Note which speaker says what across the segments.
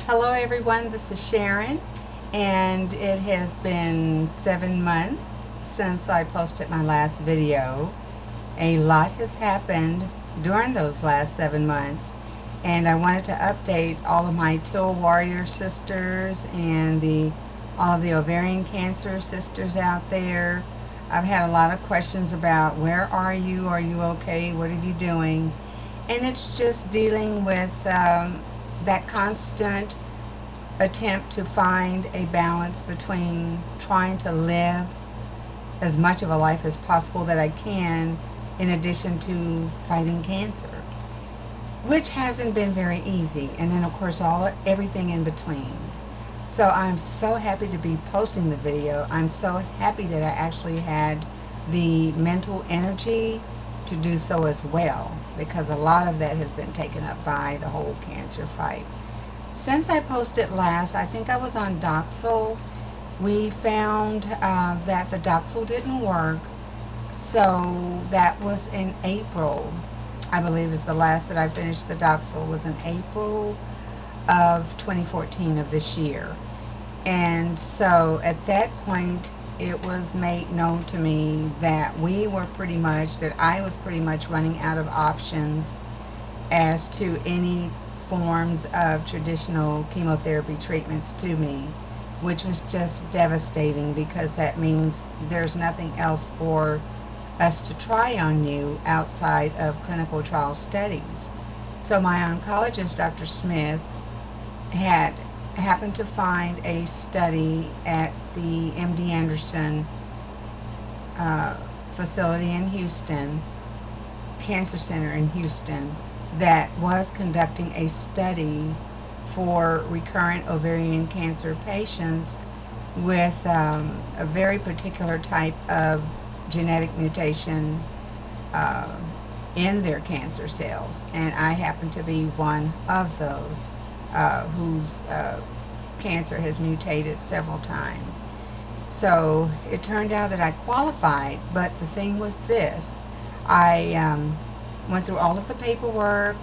Speaker 1: Hello everyone, this is Sharon, and it has been 7 months since I posted my last video. A lot has happened during those last 7 months, and I wanted to update all of my Till Warrior sisters and all of the ovarian cancer sisters out there. I've had a lot of questions about where are you okay, what are you doing? And it's just dealing with that constant attempt to find a balance between trying to live as much of a life as possible that I can, in addition to fighting cancer, which hasn't been very easy. And then of course everything in between. So I'm so happy to be posting the video. I'm so happy that I actually had the mental energy to do so as well, because a lot of that has been taken up by the whole cancer fight. Since I posted last, I think I was on doxil. We found that the doxil didn't work, so that was in April. I believe is the last that I finished the doxil was in April of 2014 of this year. And so at that point, it was made known to me that I was pretty much running out of options as to any forms of traditional chemotherapy treatments to me, which was just devastating, because that means there's nothing else for us to try on you outside of clinical trial studies. So my oncologist, Dr. Smith, had happened to find a study at the MD Anderson facility in Houston, Cancer Center in Houston, that was conducting a study for recurrent ovarian cancer patients with a very particular type of genetic mutation in their cancer cells. And I happen to be one of those whose cancer has mutated several times. So it turned out that I qualified, but the thing was this: I went through all of the paperwork,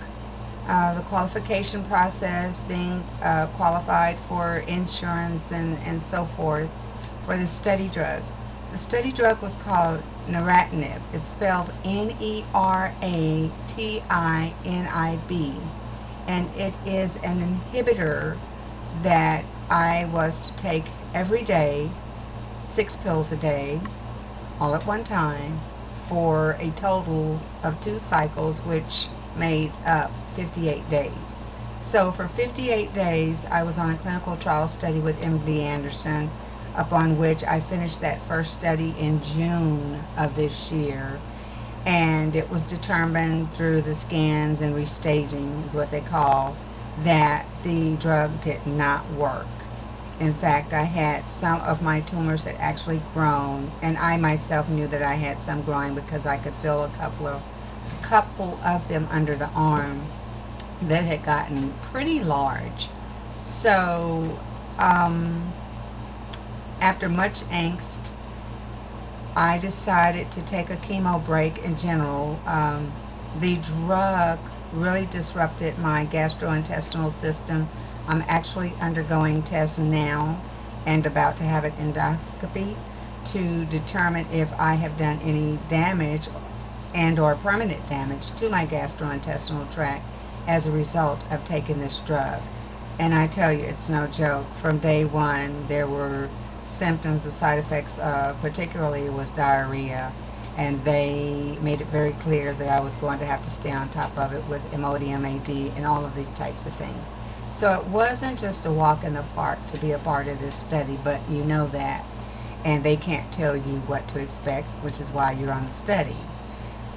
Speaker 1: the qualification process, being qualified for insurance and so forth for the study drug. The study drug was called neratinib. It's spelled Neratinib, and it is an inhibitor that I was to take every day, 6 pills a day, all at one time, for a total of 2 cycles, which made up 58 days. So for 58 days, I was on a clinical trial study with MD Anderson, upon which I finished that first study in June of this year. And it was determined through the scans and restaging, is what they call, that the drug did not work. In fact, I had some of my tumors had actually grown, and I myself knew that I had some growing because I could feel a couple of them under the arm that had gotten pretty large. So after much angst, I decided to take a chemo break in general. The drug really disrupted my gastrointestinal system. I'm actually undergoing tests now and about to have an endoscopy to determine if I have done any damage and or permanent damage to my gastrointestinal tract as a result of taking this drug. And I tell you, it's no joke. From day one, there were symptoms. The side effects particularly was diarrhea, and they made it very clear that I was going to have to stay on top of it with Imodium AD and all of these types of things. So it wasn't just a walk in the park to be a part of this study, but you know that, and they can't tell you what to expect, which is why you're on the study.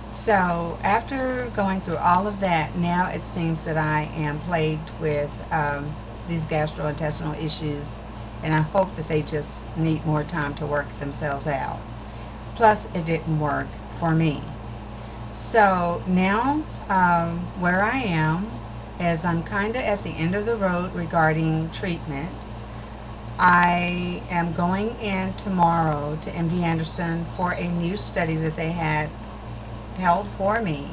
Speaker 1: So after going through all of that, now it seems that I am plagued with these gastrointestinal issues, and I hope that they just need more time to work themselves out. Plus, it didn't work for me. So now where I am is I'm kind of at the end of the road regarding treatment. I am going in tomorrow to MD Anderson for a new study that they had held for me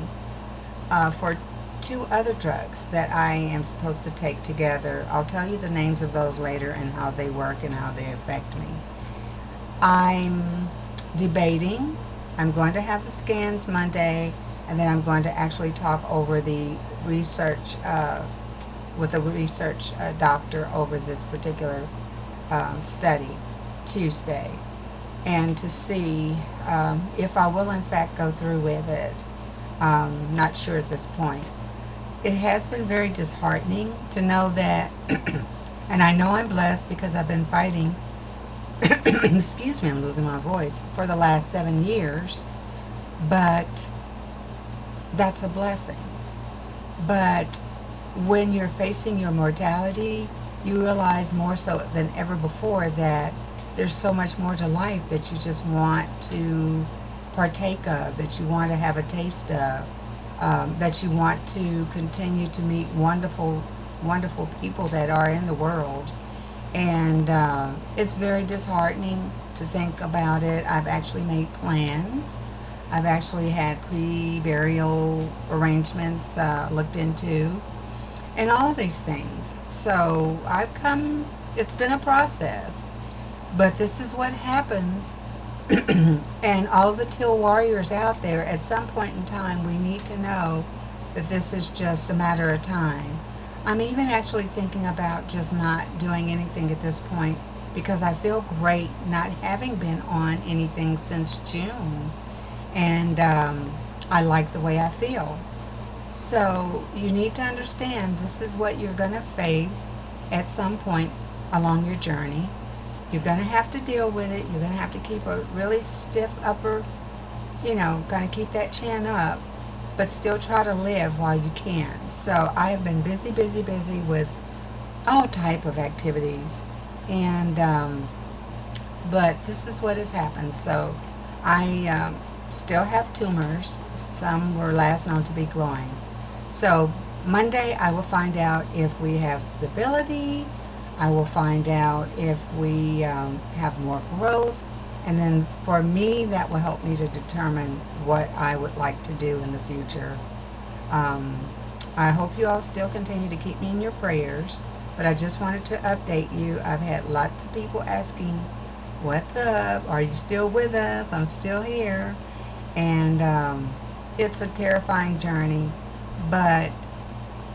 Speaker 1: for 2 other drugs that I am supposed to take together. I'll tell you the names of those later and how they work and how they affect me. I'm debating. I'm going to have the scans Monday, and then I'm going to actually talk over the research with a research doctor over this particular study Tuesday, and to see if I will in fact go through with it. Not sure at this point. It has been very disheartening to know that, and I know I'm blessed because I've been fighting, excuse me, I'm losing my voice, for the last 7 years, but that's a blessing. But when you're facing your mortality, you realize more so than ever before that there's so much more to life that you just want to partake of, that you want to have a taste of, that you want to continue to meet wonderful, wonderful people that are in the world. And it's very disheartening to think about it. I've actually made plans. I've actually had pre-burial arrangements looked into, and all of these things. So it's been a process, but this is what happens. And all the Teal warriors out there, at some point in time, we need to know that this is just a matter of time. I'm even actually thinking about just not doing anything at this point because I feel great not having been on anything since June. And I like the way I feel. So you need to understand this is what you're going to face at some point along your journey. You're going to have to deal with it. You're going to have to keep a really stiff upper, going to keep that chin up, but still try to live while you can. So I have been busy with all type of activities. And, but this is what has happened. So I still have tumors. Some were last known to be growing. So Monday I will find out if we have stability. I will find out if we have more growth, and then for me that will help me to determine what I would like to do in the future. I hope you all still continue to keep me in your prayers, but I just wanted to update you. I've had lots of people asking, what's up? Are you still with us? I'm still here. And it's a terrifying journey, but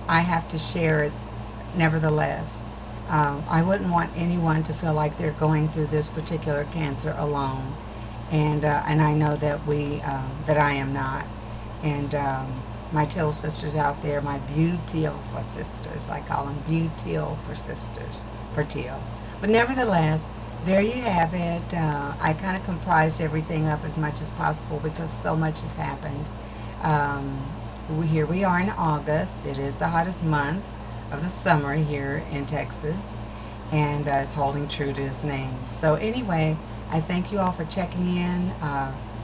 Speaker 1: I have to share it nevertheless. I wouldn't want anyone to feel like they're going through this particular cancer alone, and I know that that I am not. And my Teal sisters out there, my beautiful sisters, I call them beautiful sisters for Teal. But nevertheless, there you have it. I kind of comprised everything up as much as possible because so much has happened. Here we are in August. It is the hottest month of the summer here in Texas, and it's holding true to its name. So anyway, I thank you all for checking in.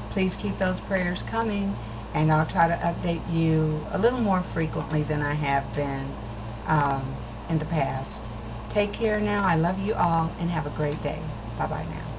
Speaker 1: Please keep those prayers coming, and I'll try to update you a little more frequently than I have been in the past. Take care now. I love you all, and have a great day. Bye-bye now.